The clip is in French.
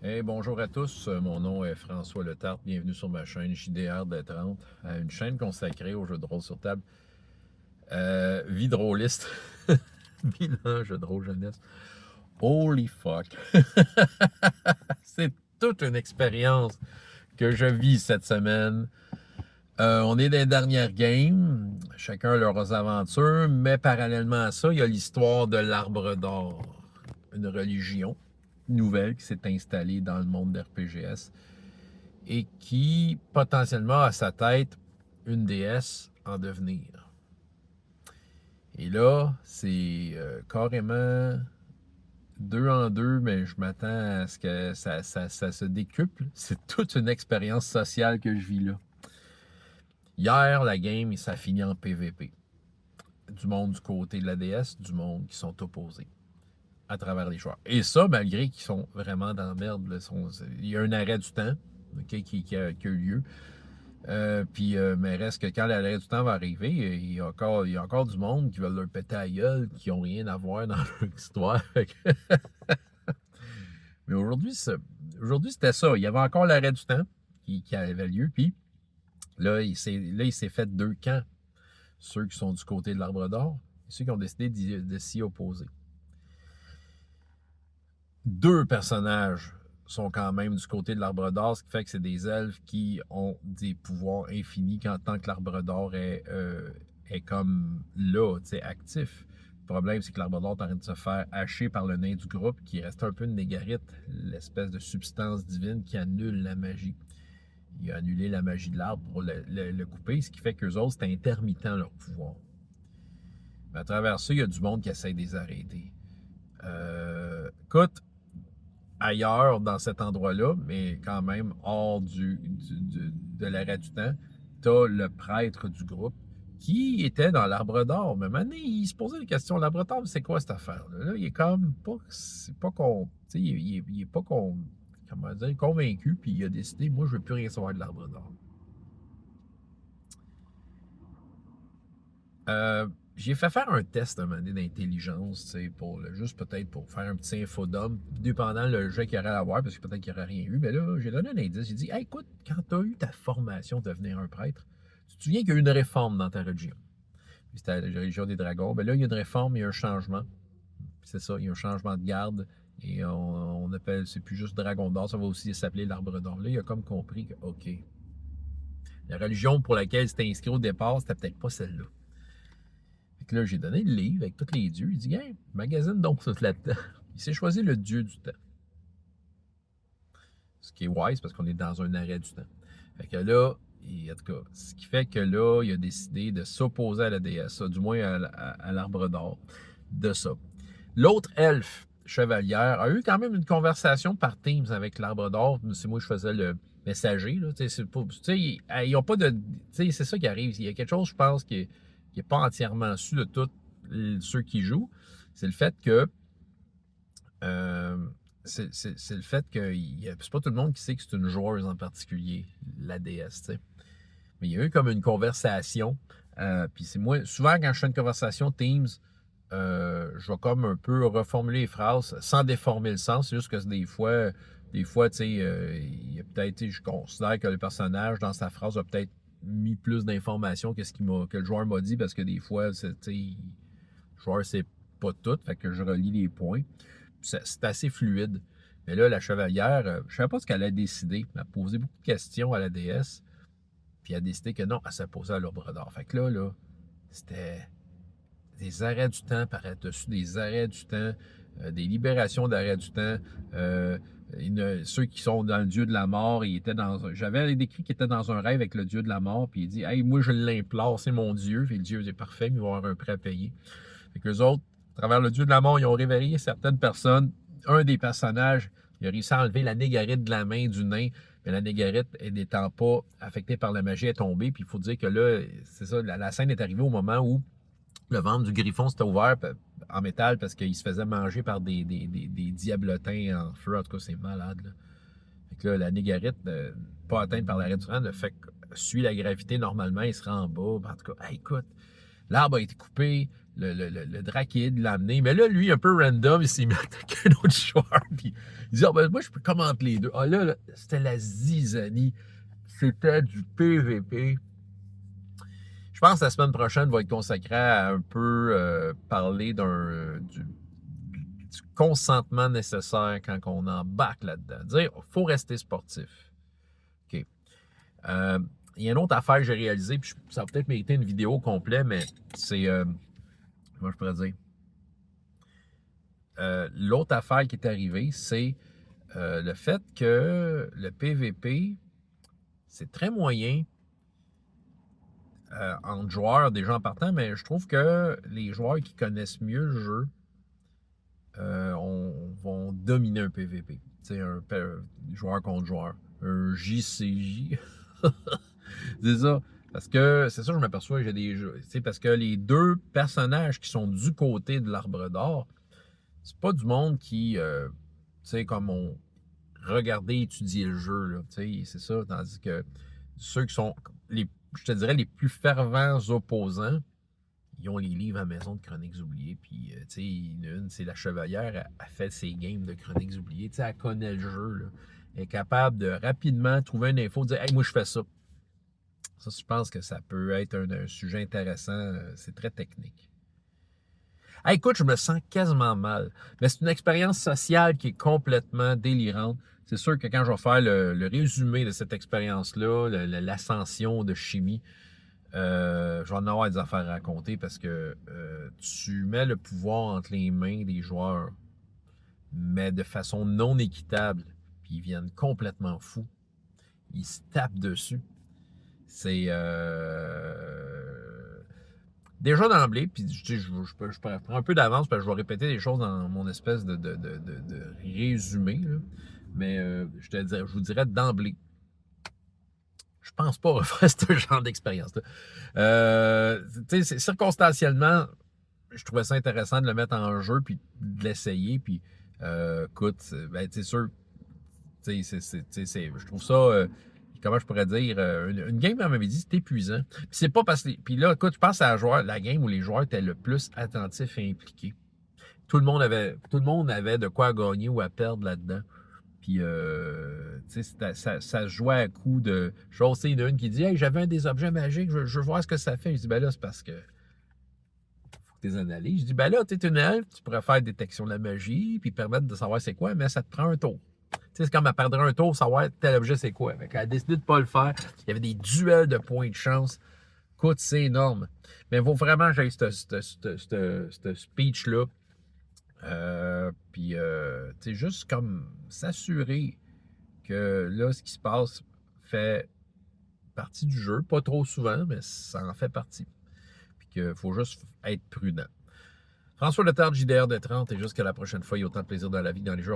Hey, bonjour à tous, mon nom est François Letarte, bienvenue sur ma chaîne JDR des 30, une chaîne consacrée aux jeux de rôle sur table. Vie de rôliste, bilan jeu de rôle jeunesse. Holy fuck! C'est toute une expérience que je vis cette semaine. On est dans les dernières games, chacun leurs aventures, mais parallèlement à ça, il y a l'histoire de l'Arbre d'Or, une religion nouvelle qui s'est installée dans le monde d'RPGS et qui potentiellement a à sa tête une déesse en devenir. Et là, c'est carrément deux en deux, mais je m'attends à ce que ça se décuple. C'est toute une expérience sociale que je vis là. Hier, la game, ça finit en PVP. Du monde du côté de la déesse, du monde qui sont opposés à travers les joueurs. Et ça, malgré qu'ils sont vraiment dans la merde. Là, il y a un arrêt du temps qui a eu lieu. Mais reste que quand l'arrêt du temps va arriver, il y a encore du monde qui veulent leur péter à la gueule, qui n'ont rien à voir dans leur histoire. Mais aujourd'hui, c'était ça. Il y avait encore l'arrêt du temps qui avait lieu. Puis là, il s'est fait deux camps. Ceux qui sont du côté de l'Arbre d'Or et ceux qui ont décidé de s'y opposer. Deux personnages sont quand même du côté de l'Arbre d'Or, ce qui fait que c'est des elfes qui ont des pouvoirs infinis quand tant que l'Arbre d'Or est comme là, actif. Le problème, c'est que l'Arbre d'Or est en train de se faire hacher par le nain du groupe qui reste un peu une négarite, l'espèce de substance divine qui annule la magie. Il a annulé la magie de l'arbre pour le couper, ce qui fait qu'eux autres, c'est intermittent leur pouvoir. Mais à travers ça, il y a du monde qui essaie de les arrêter. Écoute, ailleurs dans cet endroit-là, mais quand même hors de l'arrêt du temps, t'as le prêtre du groupe qui était dans l'Arbre d'Or. Mais maintenant, il se posait des questions. L'Arbre d'Or, c'est quoi cette affaire-là? Là, il est comme pas. C'est pas con. Il est pas con, comment dire, convaincu, puis il a décidé, moi, je veux plus rien savoir de l'Arbre d'Or. J'ai fait faire un test un moment donné d'intelligence, juste peut-être pour faire un petit infodome, dépendant le jeu qu'il y aurait à avoir, parce que peut-être qu'il n'y aurait rien eu. Mais là, j'ai donné un indice. J'ai dit, hey, écoute, quand tu as eu ta formation de devenir un prêtre, tu te souviens qu'il y a eu une réforme dans ta religion. Puis c'était la religion des dragons. Mais là, il y a une réforme, il y a un changement. C'est ça, il y a un changement de garde. Et on appelle, c'est plus juste Dragon d'Or, ça va aussi s'appeler l'Arbre d'Or. Là, il a comme compris que, OK, la religion pour laquelle c'était inscrit au départ, c'était peut-être pas celle-là. Fait que là, j'ai donné le livre avec tous les dieux. Il dit, hey, magazine donc ça là-dedans. Il s'est choisi le dieu du temps. Ce qui est wise parce qu'on est dans un arrêt du temps. Fait que là, en tout cas, ce qui fait que là, il a décidé de s'opposer à la déesse, du moins à l'Arbre d'Or, de ça. L'autre elfe chevalière a eu quand même une conversation par Teams avec l'Arbre d'Or. C'est moi, je faisais le messager. Là, ils n'ont pas de. C'est ça qui arrive. Il y a quelque chose, je pense, qui n'est pas entièrement su de tous ceux qui jouent. C'est le fait que. C'est le fait que c'est pas tout le monde qui sait que c'est une joueuse en particulier, la déesse. T'sais. Mais il y a eu comme une conversation. Puis c'est moi, souvent quand je fais une conversation Teams, je vais comme un peu reformuler les phrases sans déformer le sens. C'est juste que des fois, tu sais, il y a peut-être, je considère que le personnage dans sa phrase a peut-être mis plus d'informations que le joueur m'a dit parce que des fois, le joueur sait pas tout, fait que je relis les points. C'est assez fluide. Mais là, la chevalière, je ne savais pas ce qu'elle a décidé. Elle a posé beaucoup de questions à la déesse. Puis elle a décidé que non, elle s'est posée à l'Arbre d'Or. Fait que là, c'était des arrêts du temps par-dessus des arrêts du temps, des libérations d'arrêts du temps. Ceux qui sont dans le dieu de la mort, j'avais décrit qu'il était dans un rêve avec le dieu de la mort, puis il dit, hey, moi je l'implore, c'est mon dieu, puis le dieu est parfait, mais il va avoir un prêt à payer. Fait que les autres, à travers le dieu de la mort, ils ont réveillé certaines personnes. Un des personnages, il a réussi à enlever la négarite de la main du nain, mais la négarite, n'étant pas affectée par la magie, est tombée. Puis il faut dire que là, c'est ça, la scène est arrivée au moment où le ventre du griffon s'était ouvert en métal parce qu'il se faisait manger par des diablotins en feu. En tout cas, c'est malade. Là. Fait que là, la négarite, pas atteinte par l'arrêt du vent, le fait que suit la gravité normalement, il se rend en bas. En tout cas, hey, écoute, L'arbre a été coupé, le Drakid l'a amené. Mais là, lui, un peu random, il s'est mis à attaquer un autre joueur. Puis il dit, ah, ben, moi, je peux commenter les deux. Ah là, c'était la zizanie. C'était du PVP. Je pense que la semaine prochaine va être consacrée à un peu parler du consentement nécessaire quand on embarque là-dedans. Dire, il faut rester sportif. OK. Il y a une autre affaire que j'ai réalisée, puis ça va peut-être mériter une vidéo complète, mais c'est, comment je pourrais dire, l'autre affaire qui est arrivée, c'est le fait que le PVP, c'est très moyen entre joueurs, déjà en partant, mais je trouve que les joueurs qui connaissent mieux le jeu vont dominer un PVP. Tu sais, un joueur contre joueur. Un JCJ. C'est ça. Parce que c'est ça, je m'aperçois que j'ai des jeux. Tu sais, parce que les deux personnages qui sont du côté de l'arbre d'or, c'est pas du monde qui, tu sais, comme on regardait étudier le jeu, là. Tu sais, c'est ça. Tandis que ceux qui sont, je te dirais, les plus fervents opposants, ils ont les livres à la maison de Chroniques oubliées. Puis, tu sais, une, c'est la chevalière, elle fait ses games de Chroniques oubliées. Tu sais, elle connaît le jeu, là. Elle est capable de rapidement trouver une info, dire, hey, moi, je fais ça. Ça, je pense que ça peut être un sujet intéressant. C'est très technique. Hey, écoute, je me sens quasiment mal. Mais c'est une expérience sociale qui est complètement délirante. C'est sûr que quand je vais faire le résumé de cette expérience-là, l'ascension de chimie, je vais en avoir des affaires à raconter parce que tu mets le pouvoir entre les mains des joueurs, mais de façon non équitable. Puis ils viennent complètement fous. Ils se tapent dessus. C'est déjà d'emblée, puis je prends un peu d'avance parce que je vais répéter des choses dans mon espèce de résumé, là. Mais je vous dirais d'emblée, je pense pas refaire ce genre d'expérience-là. Tu sais, circonstanciellement, je trouvais ça intéressant de le mettre en jeu puis de l'essayer. Puis, écoute, ben, c'est sûr, je trouve ça, comment je pourrais dire, une game, elle m'avait dit, c'est épuisant. Puis c'est pas parce que, puis là, écoute, je pense à la game où les joueurs étaient le plus attentifs et impliqués. Tout le monde avait de quoi gagner ou à perdre là-dedans. Puis, tu sais, ça se jouait à coup de. Je sais, il y en a une qui dit, hey, j'avais un des objets magiques, je veux voir ce que ça fait. Je dis, ben là, c'est parce que faut que tu les analyses. Je dis, ben là, tu es une elfe, tu pourrais faire détection de la magie, puis permettre de savoir c'est quoi, mais ça te prend un tour. Tu sais, c'est comme elle perdrait un tour, savoir tel objet c'est quoi. Elle a décidé de ne pas le faire. Il y avait des duels de points de chance. Écoute, c'est énorme. Mais il faut vraiment que j'aille ce speech-là. Puis, tu sais, juste comme s'assurer que là, ce qui se passe fait partie du jeu. Pas trop souvent, mais ça en fait partie. Puis qu'il faut juste être prudent. François Letard, JDR de 30, et jusqu'à la prochaine fois, il y a autant de plaisir dans la vie que dans les jeux.